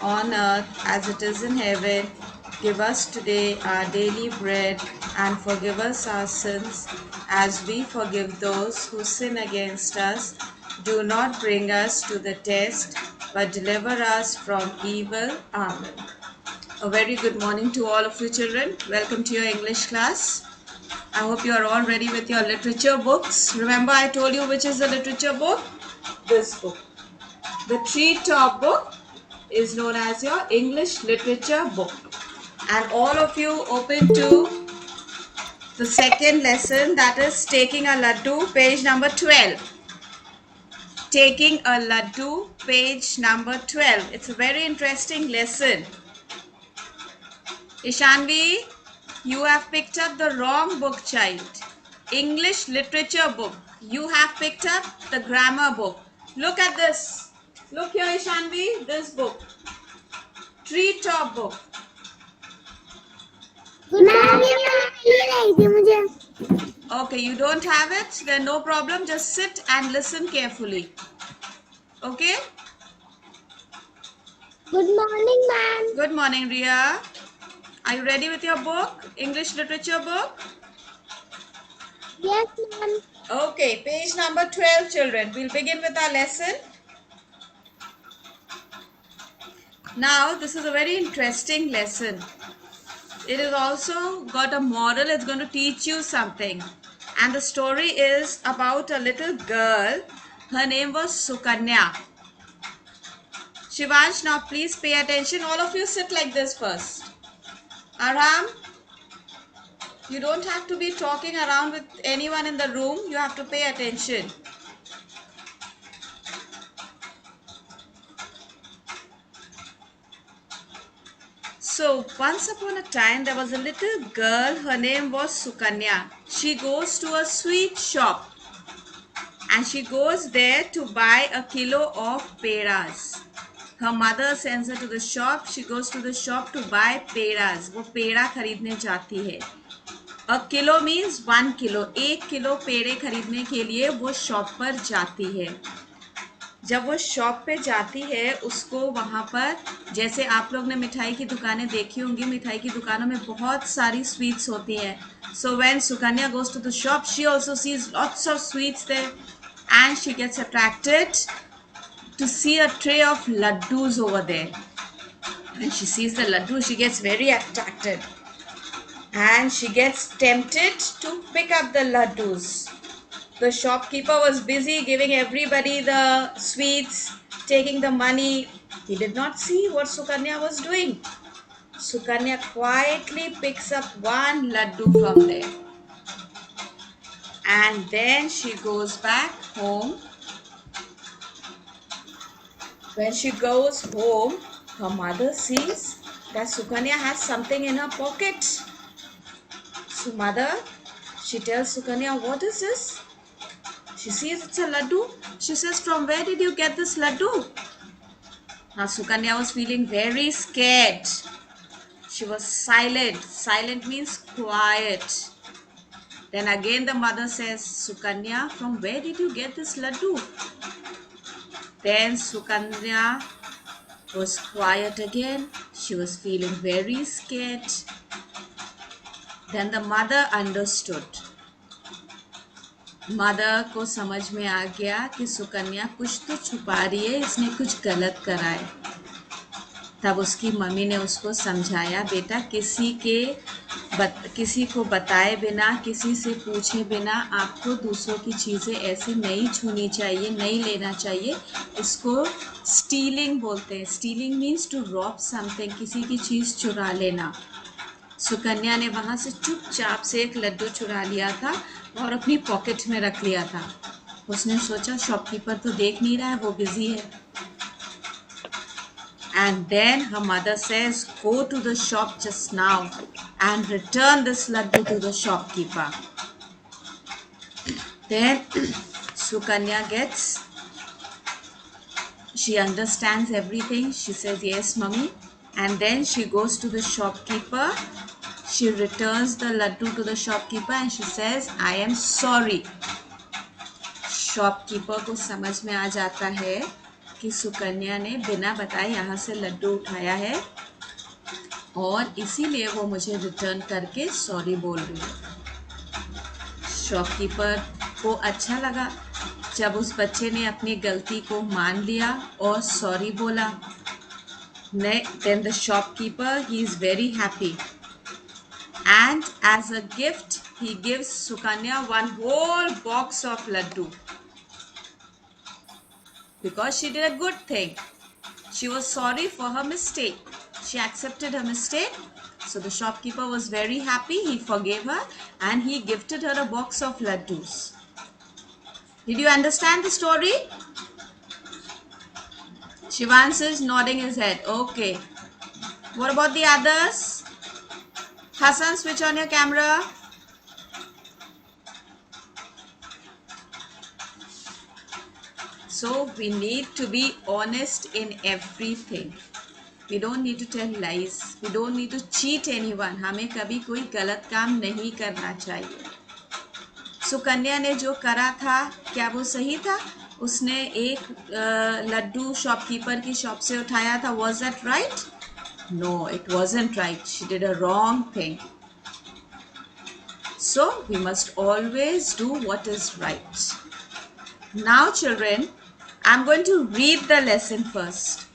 on earth as it is in heaven. Give us today our daily bread, and forgive us our sins as we forgive those who sin against us. Do not bring us to the test, but deliver us from evil. Amen. A very good morning to all of you children. Welcome to your English class. I hope you are all ready with your literature books. Remember, I told you which is the literature book? This book. The Treetop book is known as your English literature book. And all of you open to the second lesson, that is Taking a Laddu, page number 12. Taking a Laddu, page number 12. It's a very interesting lesson. Ishanvi, you have picked up the wrong book, child. English literature book. You have picked up the grammar book. Look at this. Look here, Ishanvi, this book. Treetop book. Okay, you don't have it? Then no problem. Just sit and listen carefully. Okay? Good morning, ma'am. Good morning, Ria. Are you ready with your book? English literature book? Yes, ma'am. Okay, page number 12, children. We'll begin with our lesson. Now, this is a very interesting lesson. It is also got a moral. It's going to teach you something. And the story is about a little girl. Her name was Sukanya. Shivansh, now please pay attention. All of you sit like this first. Aram, you don't have to be talking around with anyone in the room. You have to pay attention. So, once upon a time, there was a little girl. Her name was Sukanya. She goes to a sweet shop. And she goes there to buy a kilo of pedas. Her mother sends her to the shop. She goes to the shop to buy pedas. वो पेड़ा खरीदने जाती है. A kilo means 1 kilo. 1 kilo पेड़े खरीदने के लिए वो shop पर जाती है. जब वो शॉप पे जाती है, उसको वहाँ पर, जैसे आप लोग ने मिठाई की दुकानें देखी होंगी, मिठाई की दुकानों में बहुत सारी स्वीट्स होती हैं. So when Sukanya goes to the shop, she also sees lots of sweets there. And she gets attracted to see a tray of laddus over there. When she sees the laddu, she gets very attracted. And she gets tempted to pick up the laddus. The shopkeeper was busy giving everybody the sweets, taking the money. He did not see what Sukanya was doing. Sukanya quietly picks up one laddu from there. And then she goes back home. When she goes home, her mother sees that Sukanya has something in her pocket. So mother, she tells Sukanya, what is this? She sees it's a laddu. She says, from where did you get this laddu? Now Sukanya was feeling very scared. She was silent. Silent means quiet. Then again the mother says, Sukanya, from where did you get this laddu? Then Sukanya was quiet again. She was feeling very scared. Then the mother understood. Mother को समझ में आ गया कि सुकन्या कुछ तो छुपा रही है, इसने कुछ गलत करा है. तब उसकी मम्मी ने उसको समझाया, बेटा किसी को बताए बिना, किसी से पूछे बिना आपको दूसरों की चीज़ें ऐसे नहीं छूनी चाहिए, नहीं लेना चाहिए. इसको स्टीलिंग बोलते हैं. Stealing means to rob something, किसी की चीज़ चुरा लेना. सुकन्या ने वहाँ से चुपचाप से एक लड्डू चुरा लिया था और अपनी पॉकेट में रख लिया था. उसने सोचा शॉपकीपर तो देख नहीं रहा है, वो बिजी है. And then her mother says, go to the shop just now and return this laddu to the shopkeeper. Then Sukanya she understands everything. She says, yes, mommy. And then she goes to the shopkeeper. She returns the laddu to the shopkeeper and she says, I am sorry. Shopkeeper को समझ में आ जाता है कि सुकन्या ने बिना बताए यहाँ से लड्डू उठाया है और इसीलिए वो मुझे रिटर्न करके सॉरी बोल रही है। शॉपकीपर को अच्छा लगा जब उस बच्चे ने अपनी गलती को मान लिया और सॉरी बोला। Then the shopkeeper, he is very happy, and as a gift he gives Sukanya one whole box of laddu because she did a good thing. She was sorry for her mistake. She accepted her mistake. So the shopkeeper was very happy. He forgave her and he gifted her a box of laddus. Did you understand the story? Shivans is nodding his head. Okay. What about the others? Hassan, switch on your camera. So we need to be honest in everything. We don't need to tell lies. We don't need to cheat anyone. हमें कभी कोई गलत काम नहीं करना चाहिए. सुकन्या ने जो करा था क्या वो सही था? उसने एक लड्डू शॉपकीपर की शॉप से उठाया था. Was that right? No, it wasn't right. She did a wrong thing. So we must always do what is right. Now children, I'm going to read the lesson first.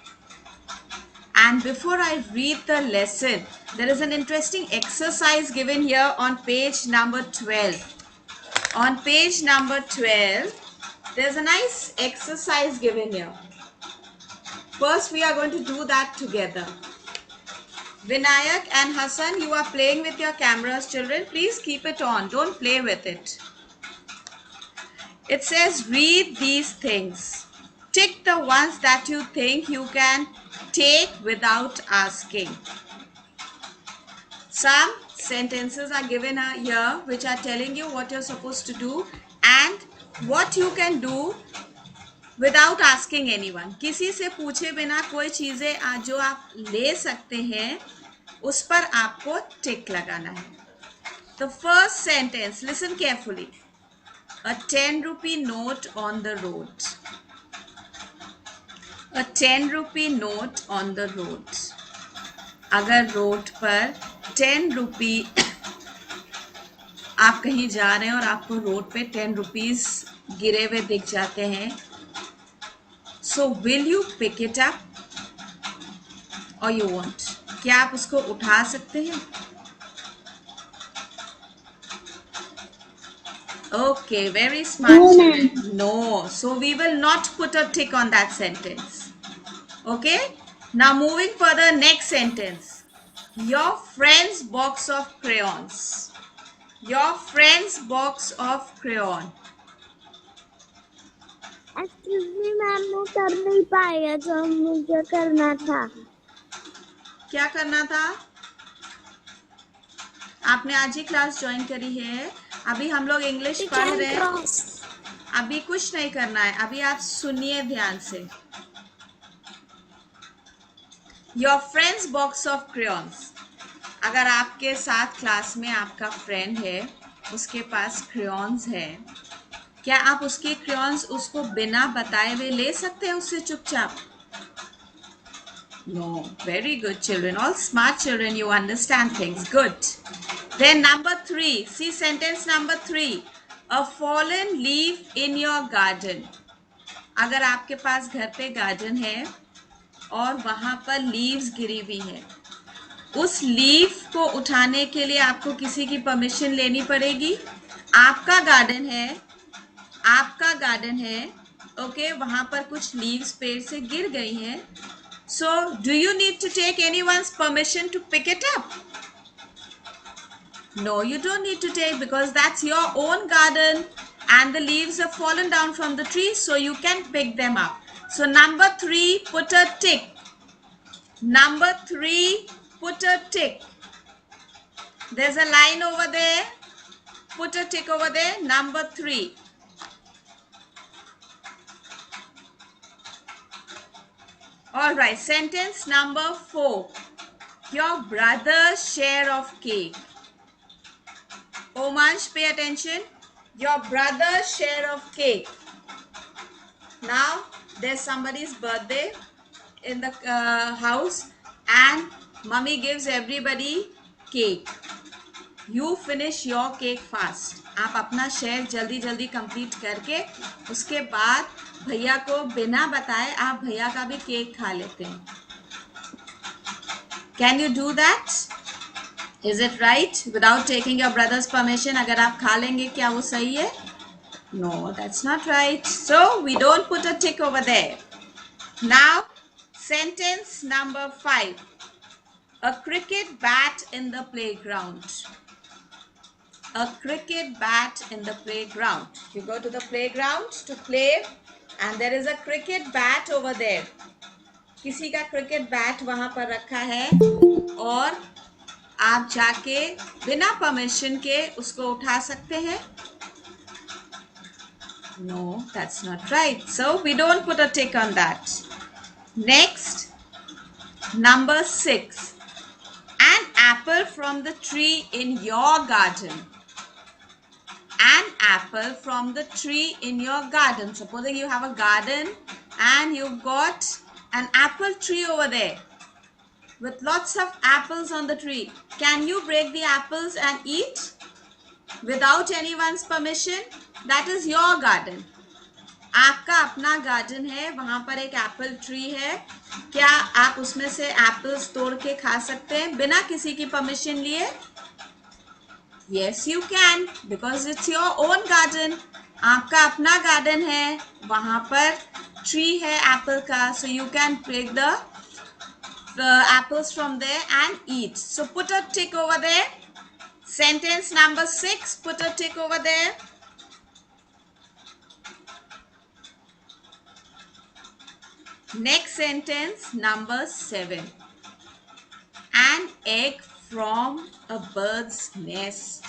And before I read the lesson, there is an interesting exercise given here on page number 12. On page number 12, there's a nice exercise given here. First, we are going to do that together. Vinayak and Hassan, you are playing with your cameras, children. Please keep it on. Don't play with it. It says, read these things. Tick the ones that you think you can take without asking. Some sentences are given here which are telling you what you're supposed to do and what you can do without asking anyone. किसी से पूछे बिना कोई चीजें जो आप ले सकते हैं उस पर आपको टिक लगाना है. The first sentence, listen carefully. A 10 rupee note on the road. A 10 rupee note on the road. अगर रोड पर 10 रुपी आप कहीं जा रहे हैं और आपको रोड पे 10 रुपीज गिरे हुए दिख जाते हैं, so will you pick it up or you won't? क्या आप उसको उठा सकते हैं? Okay, very smart children. No, so we will not put a tick on that sentence. Okay, now moving further, next sentence. Your friend's box of crayons. Your friend's box of crayon. Excuse me, ma'am, मैं कर नहीं पाया जो मुझे करना था. क्या करना था? आपने आज ही क्लास ज्वाइन करी है. अभी हम लोग इंग्लिश पढ़ रहे हैं. अभी कुछ नहीं करना है. अभी आप सुनिए ध्यान से. Your friend's box of crayons. अगर आपके साथ क्लास में आपका फ्रेंड है, उसके पास क्रेयॉन्स है, क्या आप उसके क्रेयॉन्स उसको बिना बताए हुए ले सकते हैं उससे चुपचाप? No. Very good children. All smart children, you understand things. Good. Then number 3. See sentence number 3. A fallen leaf in your garden. अगर आपके पास घर पे गार्डन है और वहां पर लीव्स गिरी हुई है, उस लीफ को उठाने के लिए आपको किसी की परमिशन लेनी पड़ेगी. आपका गार्डन है, ओके, वहां पर कुछ लीव्स पेड़ से गिर गई हैं. So, do you need to take anyone's permission to pick it up? No, you don't need to take, because that's your own garden and the leaves have fallen down from the tree, so you can pick them up. So number 3, put a tick. Number 3, put a tick. There's a line over there. Put a tick over there. Number 3. All right, sentence number 4. Your brother's share of cake. Omansh, pay attention. Your brother's share of cake. Now, there's somebody's birthday in the house and mummy gives everybody cake. You finish your cake fast. आप अपना share जल्दी जल्दी complete करके उसके बाद भैया को बिना बताए आप भैया का भी केक खा लेते हैं. Can you do that? Is it right? Without taking your brother's permission, अगर आप खा लेंगे क्या वो सही है? No, that's not right. So we don't put a tick over there. Now, sentence number 5. A cricket bat in the playground. A cricket bat in the playground. You go to the playground to play and there is a cricket bat over there. किसी का cricket bat वहां पर रखा है और आप जाके बिना परमिशन के उसको उठा सकते हैं. No, that's not right. So we don't put a tick on that. Next, number 6. An apple from the tree in your garden. An apple from the tree in your garden. Supposing you have a garden and you've got an apple tree over there with lots of apples on the tree. Can you break the apples and eat without anyone's permission? That is your garden. आपका अपना garden है, वहां पर एक Apple tree है. क्या आप उसमें से एप्पल्स तोड़ के खा सकते हैं बिना किसी की परमिशन लिए? Yes, you can, because it's your own garden. आपका अपना गार्डन है, वहां पर ट्री है एप्पल का, so you can break the apples from there and eat. So put a tick over there. Sentence number 6, put a tick over there. Next sentence, number 7. An egg from a bird's nest.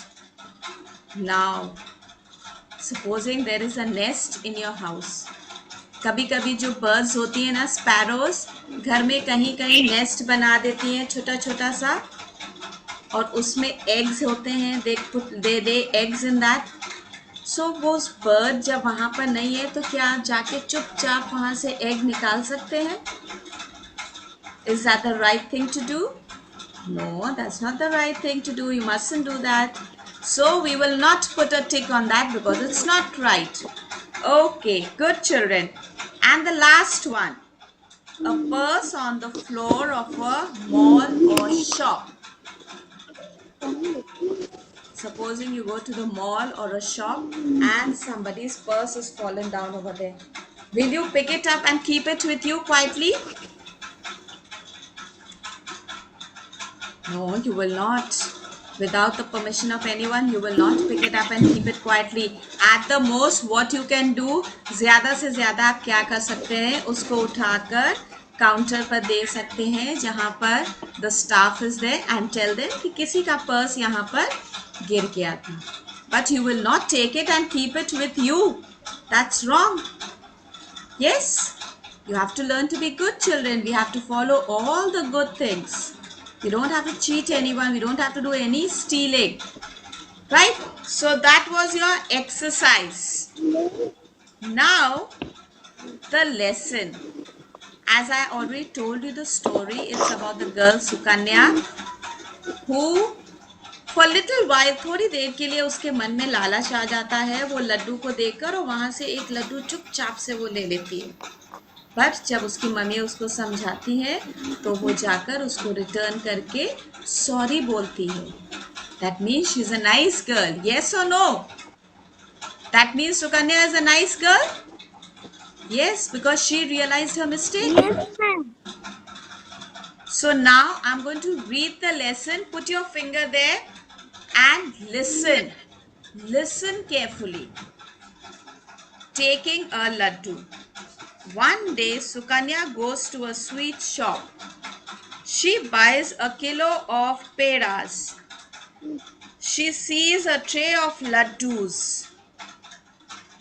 Now, supposing there is a nest in your house. कभी कभी जो birds होती हैं ना, sparrows, घर में कहीं कहीं नेस्ट बना देती हैं छोटा छोटा सा और उसमें एग्स होते हैं. दे एग्स इन दैट. सो वो बर्ड जब वहाँ पर नहीं है तो क्या आप जाके चुपचाप वहाँ से एग निकाल सकते हैं? Is that the right thing to do? No, that's not the right thing to do. You mustn't do that. So we will not put a tick on that because it's not right. Okay, good children. And the last one. A purse on the floor of a mall or shop. Supposing you go to the mall or a shop and somebody's purse is fallen down over there. Will you pick it up and keep it with you quietly? No, you will not. Without the permission of anyone, you will not pick it up and keep it quietly. At the most, what you can do, ज़्यादा से ज़्यादा आप क्या कर सकते हैं, उसको उठाकर काउंटर पर दे सकते हैं जहाँ पर the staff is there and tell them कि किसी का पर्स यहाँ पर गिर गया था. But you will not take it and keep it with you. That's wrong. Yes, you have to learn to be good children. We have to follow all the good things. We don't have to cheat anyone. We don't have to do any stealing. Right? So that was your exercise. Now, the lesson. As I already told you the story, it's about the girl Sukanya who for little while, थोड़ी देर के लिए उसके मन में लालच आ जाता है वो लड्डू को देखकर और वहाँ से एक लड्डू चुपचाप से वो ले लेती है. बट जब उसकी मम्मी उसको समझाती है तो वो जाकर उसको रिटर्न करके सॉरी बोलती है. That means she's a nice girl. Yes or no? That means Sukanya is a nice girl? Yes, because she realized her mistake. Yes, ma'am. So now I'm going to read the lesson. Put your finger there and listen. Listen carefully. Taking a laddu. One day Sukanya goes to a sweet shop. She buys a kilo of pedas. She sees a tray of laddus.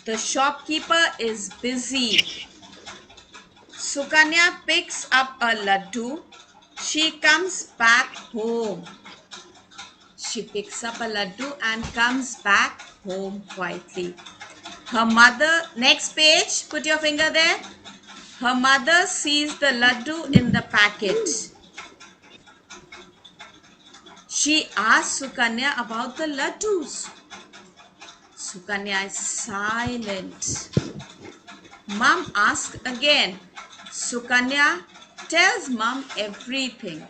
The shopkeeper is busy. Sukanya picks up a laddu. She comes back home. She picks up a laddu and comes back home quietly. Her mother, next page, put your finger there. Her mother sees the laddu in the packet. She asks Sukanya about the laddus. Sukanya is silent. Mom asks again. Sukanya tells mom everything.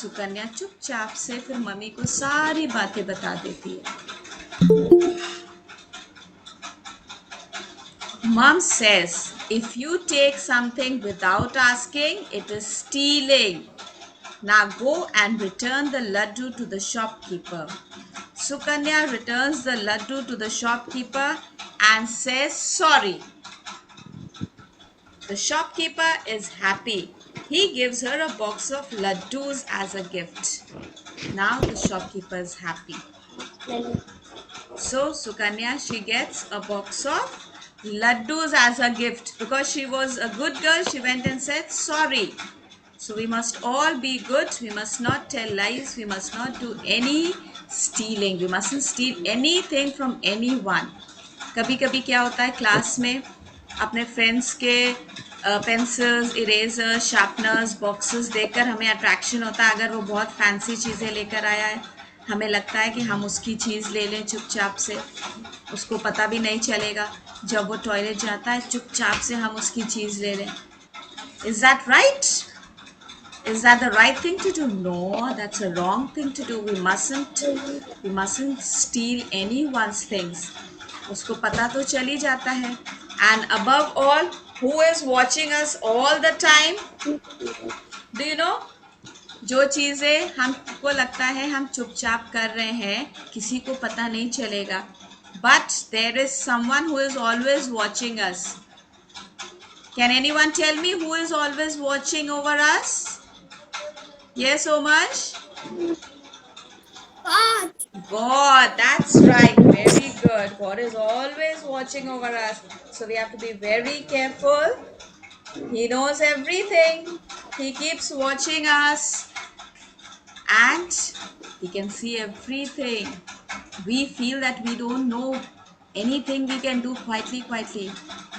Sukanya चुपचाप से फिर mummy को सारी बातें बता देती है. Mom says, if you take something without asking, it is stealing. Now go and return the laddu to the shopkeeper. Sukanya returns the laddu to the shopkeeper and says sorry. The shopkeeper is happy. He gives her a box of laddus as a gift. Now the shopkeeper is happy. So Sukanya, she gets a box of laddus as a gift. Because she was a good girl, she went and said sorry. So we must all be good. We must not tell lies. We must not do any stealing. We mustn't steal anything from anyone. कभी कभी क्या होता है class में अपने friends के pencils, erasers, sharpeners, boxes देखकर हमें अट्रैक्शन होता है. अगर वो बहुत फैंसी चीज़ें लेकर आया है, हमें लगता है कि हम उसकी चीज़ ले लें चुपचाप से. उसको पता भी नहीं चलेगा. जब वो टॉयलेट जाता है चुपचाप से हम उसकी चीज़ ले लें. Is that right? Is that the right thing to do? No, that's a wrong thing to do. We mustn't steal anyone's things. उसको पता तो चल ही जाता है. And above all, who is watching us all the time? Do you know? जो चीज़ें हमको लगता है हम चुपचाप कर रहे हैं, किसी को पता नहीं चलेगा. But there is someone who is always watching us. Can anyone tell me who is always watching over us? Yes, Omash? God, that's right. Very good. God is always watching over us. So we have to be very careful. He knows everything. He keeps watching us. And He can see everything. We feel that we don't know anything we can do quietly.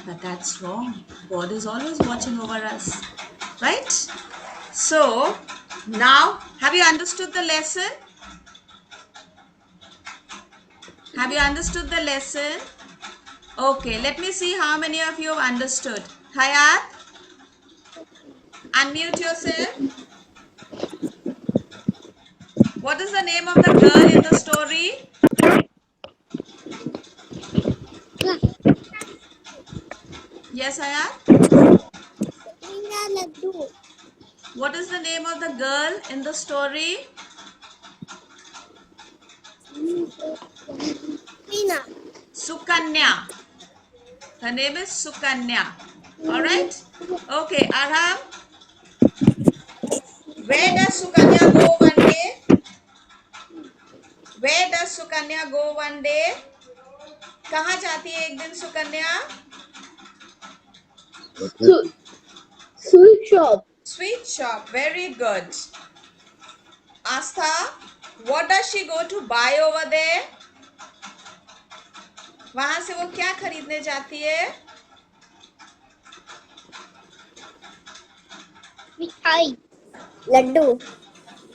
But that's wrong. God is always watching over us. Right? So, now, have you understood the lesson? Have you understood the lesson? Okay, let me see how many of you have understood. Hayat, unmute yourself. What is the name of the girl in the story? Yes, Hayat? What is the name of the girl in the story? Sukanya. Her name is Sukanya. Alright? Okay, Arham. Where does Sukanya go one day? Where does Sukanya go one day? कहाँ जाती है एक दिन Sukanya? Sweet shop. Sweet shop. Very good. Astha, what does she go to buy over there? वहां से वो क्या खरीदने जाती है? मिठाई, Laddu.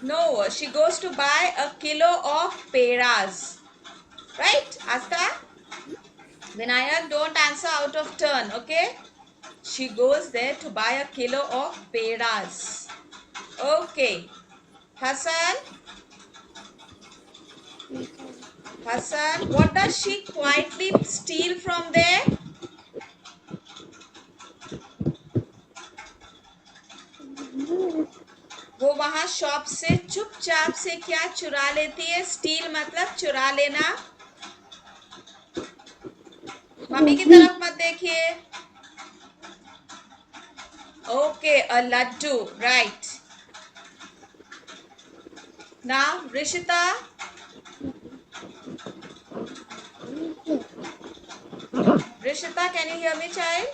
No, she goes to buy a kilo of peras. Right, Astha? Vinayak, don't answer out of turn, okay? She goes there to buy a kilo of peras. Okay. Hassan? Hassan, what does she quietly steal from there? वो वहां shop से चुपचाप से क्या चुरा लेती है? Steel मतलब चुरा लेना. मम्मी की तरफ मत देखिए. Okay, a laddoo. Right. Now Rishita. Rishita, can you hear me, child?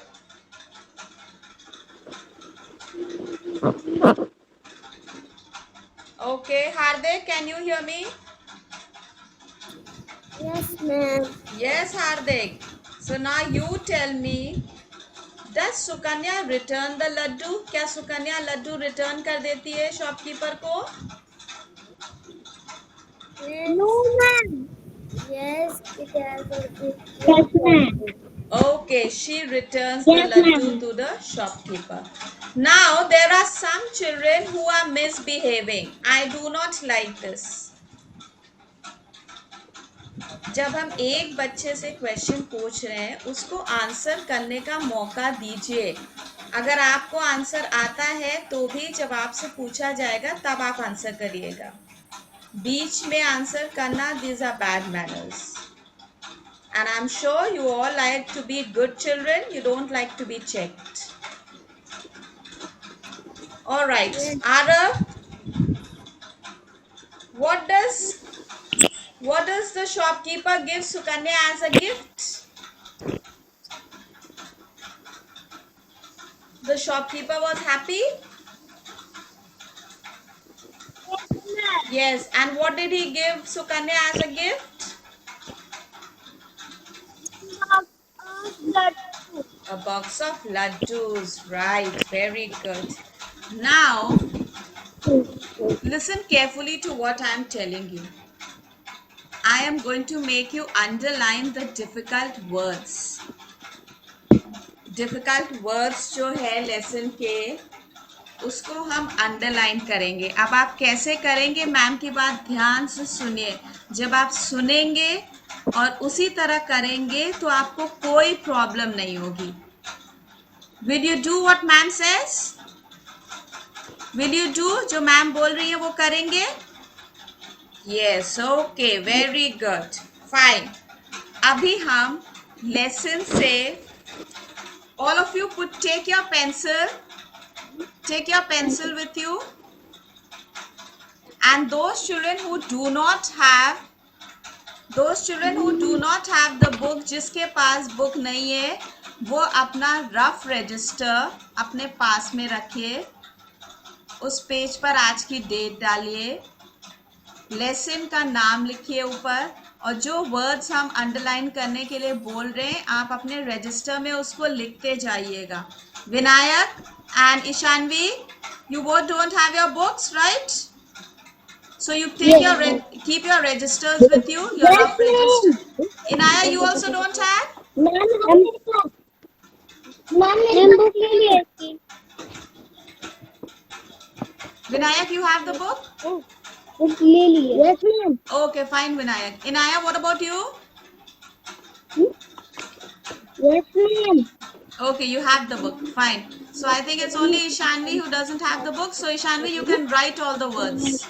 Okay, Hardik, can you hear me? Yes, ma'am. Yes, Hardik. So now you tell me, Does Sukanya return the laddu? क्या Sukanya Laddu return कर देती है shopkeeper को? No, ma'am. Yes, yes, ma'am. Okay, she returns the laddu to the shopkeeper. Now there are some children who are misbehaving. I do not like this. जब हम एक बच्चे से क्वेश्चन पूछ रहे हैं उसको आंसर करने का मौका दीजिए. अगर आपको आंसर आता है तो भी जब आपसे पूछा जाएगा तब आप आंसर करिएगा. बीच में आंसर करना, these are bad manners. And I'm sure you all like to be good children. You don't like to be checked. All right, Arav, what does the shopkeeper give Sukanya as a gift? The shopkeeper was happy? Yes. And what did he give Sukanya as a gift? A box of laddus. Right. Very good. Now, listen carefully to what I am telling you. I am going to make you underline the difficult words. Difficult words जो है lesson के उसको हम underline करेंगे. अब आप कैसे करेंगे? मैम की बात ध्यान से सुनिए. जब आप सुनेंगे और उसी तरह करेंगे तो आपको कोई प्रॉब्लम नहीं होगी. Will you do what ma'am says? Will you do जो मैम बोल रही है वो करेंगे? Yes, okay, very good, fine. अभी हम लेसन से all of you take your pencil with you, and those children who do not have the book, जिसके पास बुक नहीं है वो अपना रफ रजिस्टर अपने पास में रखिए. उस पेज पर आज की डेट डालिए, लेसन का नाम लिखिए ऊपर, और जो वर्ड्स हम अंडरलाइन करने के लिए बोल रहे हैं आप अपने रजिस्टर में उसको लिखते जाइएगा. Vinayak and Ishanvi, you both don't have your books, right? So you take keep your registers with you, your rough register. Inaya, you also don't have? Vinayak, you have the book? Yes, ma'am. Okay, fine, Vinayak. Inaya, what about you? Yes, ma'am. Okay, you have the book. Fine. So I think it's only Ishanvi who doesn't have the book. So Ishanvi, you can write all the words.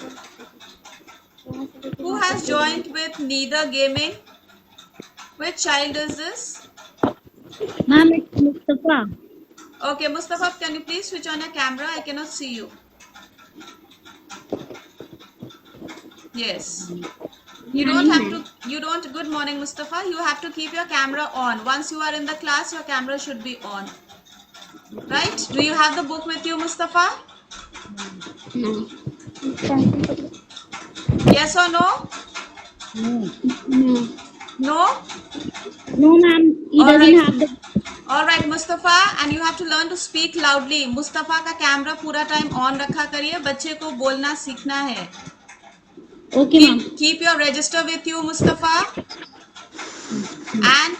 Who has joined with Neither Gaming? Which child is this? Ma'am, it's Mustafa. Okay, Mustafa, can you please switch on your camera? I cannot see you. Yes. Good morning, Mustafa. You have to keep your camera on. Once you are in the class, your camera should be on. Right? Do you have the book with you, Mustafa? No. Yes or no? No. No? No, ma'am. He doesn't have the... All right, Mustafa, and you have to learn to speak loudly. Mustafa का camera पूरा time on रखा करिए. बच्चे को बोलना सीखना है. Okay, ma'am. Keep your register with you, Mustafa. And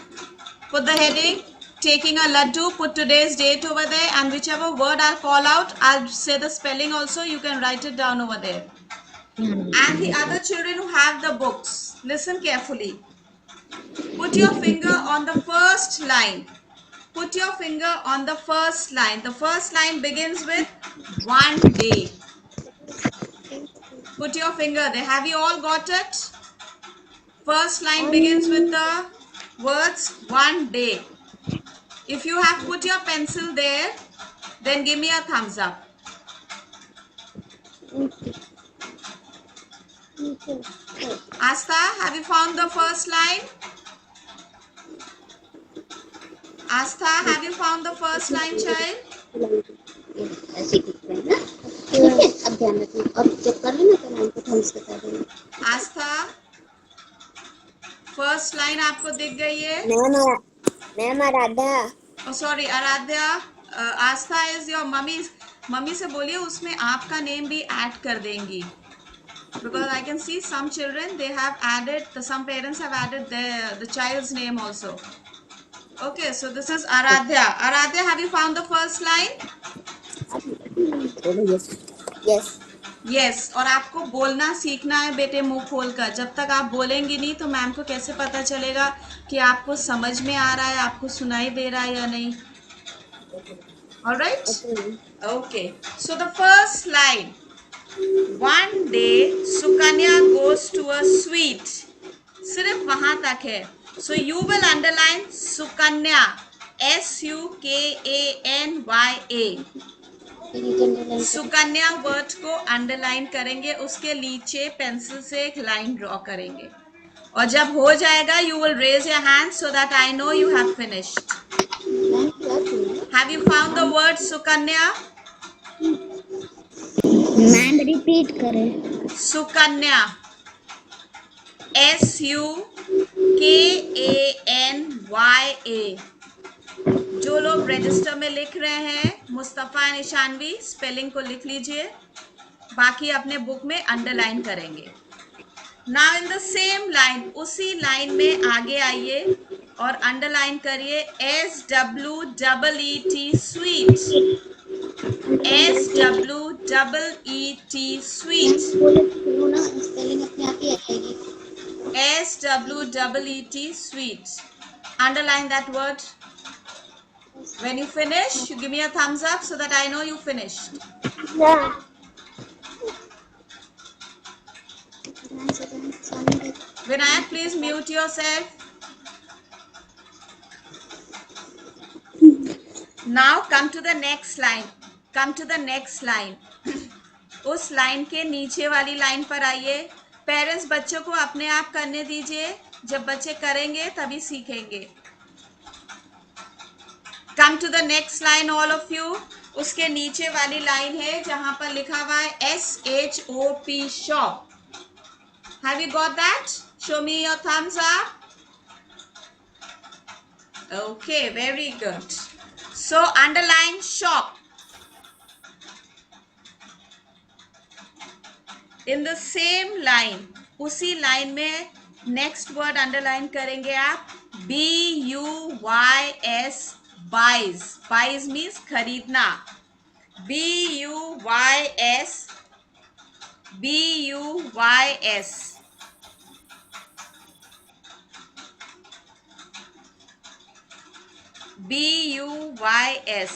put the heading, taking a laddu, put today's date over there, and whichever word I'll call out, I'll say the spelling also. You can write it down over there. And the other children who have the books, listen carefully. Put your finger on the first line. Put your finger on the first line. The first line begins with one day. Put your finger there. Have you all got it? First line begins with the words one day. If you have put your pencil there, then give me a thumbs up. Astha, have you found the first line? Astha, have you found the first line, child? Aastha, first line आपको दिख गई है? Ma'am Aradha. Sorry Aaradhya, Aastha is your mummy. Mummy से बोलिए उसमें आपका name भी add कर देंगी. Because I can see some children, they have added, some parents have added the child's name also. Okay, so this is Aradhya. Aradhya, have you found the first line? Yes. Yes. और आपको बोलना सीखना है बेटे मुंह खोलकर. जब तक आप बोलेंगी नहीं तो मैम को कैसे पता चलेगा कि आपको समझ में आ रहा है, आपको सुनाई दे रहा है या नहीं. Alright? Okay. So the first line. One day Sukanya goes to a sweet. सिर्फ वहां तक है. So you will underline Sukanya. SUKANYA. Sukanya word को अंडरलाइन करेंगे, उसके नीचे पेंसिल से एक लाइन ड्रॉ करेंगे और जब हो जाएगा you will raise your hand so that I know you have finished. Have you found the word Sukanya? Ma'am repeat करें. सुकन्या. SUKANYA. जो लोग रजिस्टर में लिख रहे हैं, मुस्तफा निशानवी, स्पेलिंग को लिख लीजिए, बाकी अपने बुक में अंडरलाइन करेंगे. Now in the same line, उसी लाइन में आगे आइए और अंडरलाइन करिए SWEET. Sweet. SWEET. Sweet. Spelling अपने आप ही आएगी. SWEET. sweet. Underline that word. When you finish, you give me a thumbs up so that I know you finished. Yeah. Vinayak, please mute yourself. Now come to the next line. Come to the next line. उस line के नीचे वाली line पर आइए. Parents बच्चों को अपने आप करने दीजिए, जब बच्चे करेंगे तभी सीखेंगे. Come to the next line all of you. उसके नीचे वाली लाइन है जहां पर लिखा हुआ है SHOP, shop. Have you got that? Show me your thumbs up. Okay, very good. So underline shop. In the same line, उसी लाइन में नेक्स्ट वर्ड अंडरलाइन करेंगे आप BUYS. buys. buys means खरीदना. BUYS. BUYS. BUYS.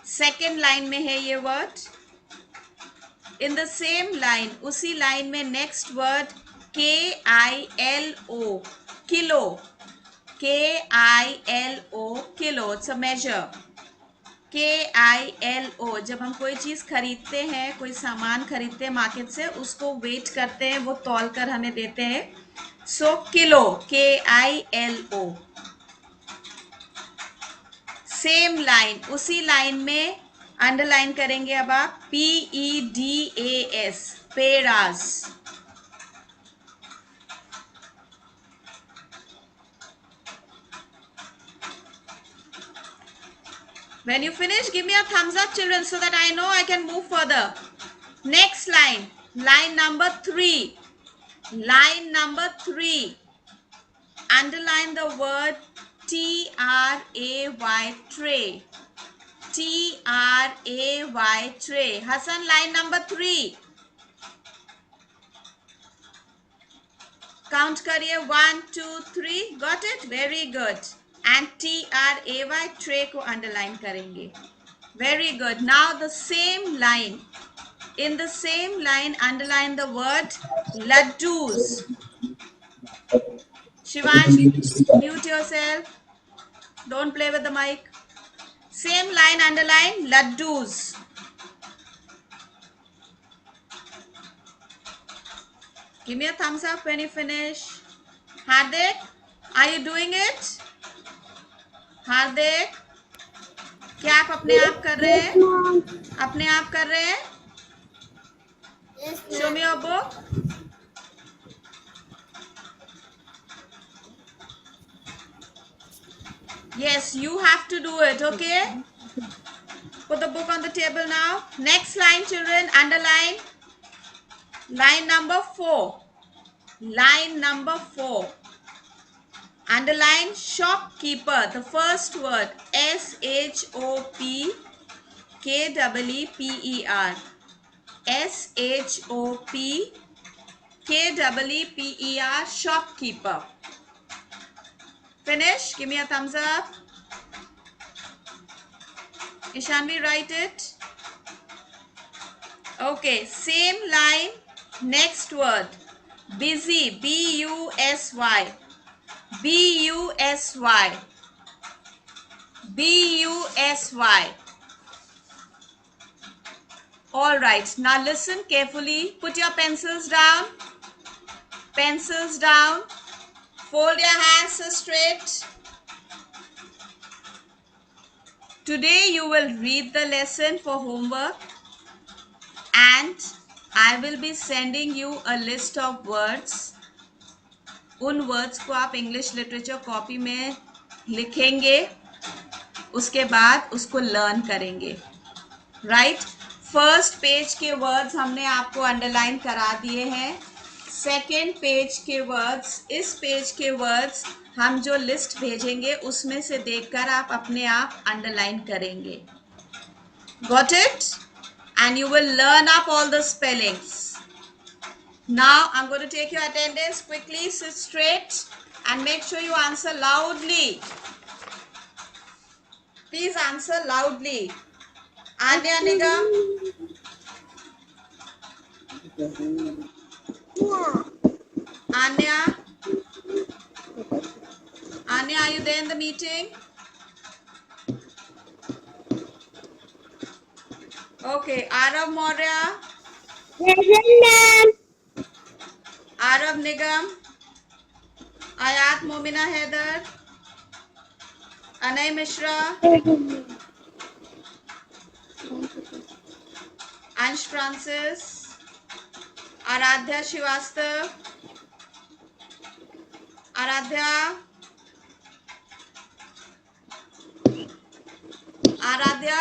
Second line में है ये word. In the same line, उसी लाइन में next word KILO, kilo. KILO, kilo. It's a measure. KILO. जब हम कोई चीज खरीदते हैं, कोई सामान खरीदते हैं मार्केट से, उसको वेट करते हैं, वो तौल कर हमें देते हैं. सो किलो. KILO. सेम लाइन, उसी लाइन में अंडरलाइन करेंगे अब आप PEDAS, पेडास. When you finish, give me a thumbs up, children, so that I know I can move further. Next line, line number 3. Line number 3. Underline the word TRAY, tray. TRAY, tray. Hassan, line number 3. Count करिए 1 2 3. Got it? Very good. And TRAY, tray को underline करेंगे. Very good. Now the same line. In the same line, underline the word laddus. Shivansh, mute yourself. Don't play with the mic. Same line, underline laddus. Give me a thumbs up when you finish. Hardik, are you doing it? हार्दिक, क्या आप अपने आप कर रहे हैं? अपने आप कर रहे हैं? Show me your book. Yes, you have to do it, okay? Put the book on the table now. Next line, children, underline. Line number 4. Line number 4. Underline shopkeeper. The first word, SHOPKEEPER. SHOPKEEPER, shopkeeper. Finish? Give me a thumbs up. Ishanvi, write it. Okay, same line. Next word. Busy. BUSY. BUSY. BUSY. All right. Now listen carefully. Put your pencils down. Pencils down. Fold your hands straight. Today you will read the lesson for homework and I will be sending you a list of words. उन words को आप English literature copy में लिखेंगे, उसके बाद उसको learn करेंगे. Right? First page के वर्ड्स हमने आपको अंडरलाइन करा दिए हैं. सेकेंड पेज के वर्ड्स, इस पेज के वर्ड्स हम जो लिस्ट भेजेंगे उसमें से देखकर आप अपने आप अंडरलाइन करेंगे. Got it? And you will learn up all the spellings. Now I'm going to take your attendance quickly. Sit straight and make sure you answer loudly. Please answer loudly. Anya Nigam? Anya? Anya, are you there in the meeting? Okay. Arav Maurya? Present, ma'am. Arav Nigam? Ayat Momina Haider? Anay Mishra? Ansh Francis? Aradhya Srivastav? Aradhya? Aaradhya,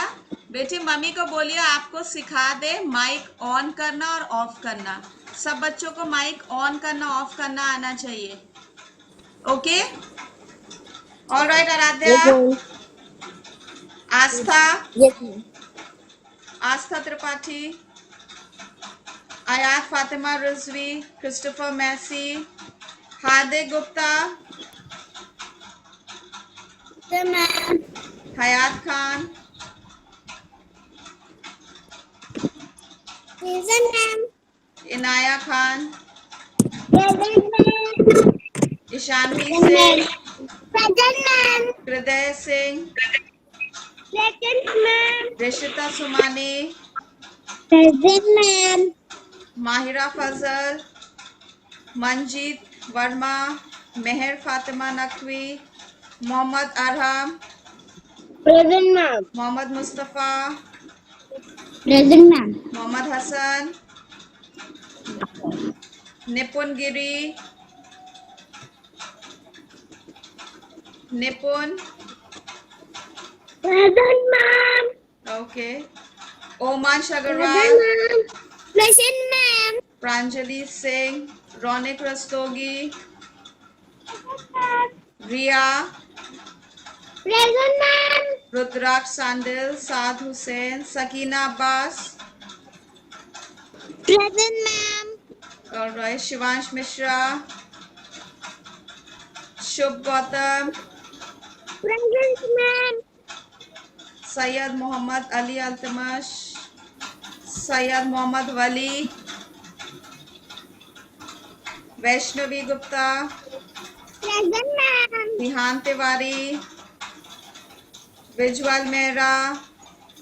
बेटी mummy को बोलिए आपको सिखा दे mic on करना और of करना. सब बच्चों को माइक ऑन करना ऑफ करना आना चाहिए. Okay? Alright Aaradhya. Aastha? Aastha Tripathi? Aayat Fatima Rizvi? Christopher Massey? Hardik Gupta? Hayat Khan? Present, ma'am. Inaya Khan? Present, ma'am. Ishanvi Singh? Present, ma'am. हृदय Singh? Present, ma'am. Rishita Sumani? Present, ma'am. Mahira फजल? मंजीत वर्मा? मेहर Fatima Naqvi? Mohammad Arham? Present, ma'am. Mohammad Mustafa? Present, ma'am. Mohammad Hasan? निपुण गिरी? Nipun? Present, ma'am. Okay. Omansh Present, Agarwal? ma'am. Present, ma'am. Pranjali Singh? Raunak Rastogi? Riya? Present, ma'am. Rudraksh Sandil? Saad Hussain? Sakina Abbas? Present, ma'am. Alright. Shivansh Mishra? Shubh Gautam? Present, ma'am. Syed Mohammad Ali Altamash? Syed Mohammad Wali? Vaishnavi Gupta? Present, ma'am. Vihaan Tiwari? Vijwal Mehra?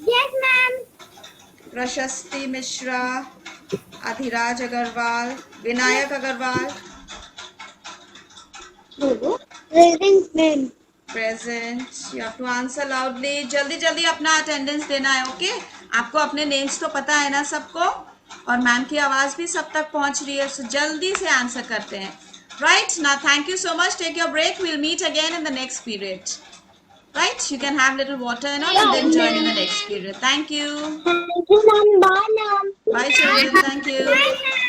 Yes, ma'am. Prashasti Mishra? Adhiraj Agarwal? Vinayak Agarwal? Present, ma'am. Present. You have to answer loudly. जल्दी जल्दी अपना attendance देना है. Okay? आपको अपने names तो पता है ना सबको, और मैम की आवाज भी सब तक पहुंच रही है, सो जल्दी से आंसर करते हैं. राइट ना. Thank you so much. Take your break. Will meet again in the next period. Right? You can have little water and all and then join in the next period. Thank you. Thank you, ma'am. Bye, ma'am. Bye, children. Thank you.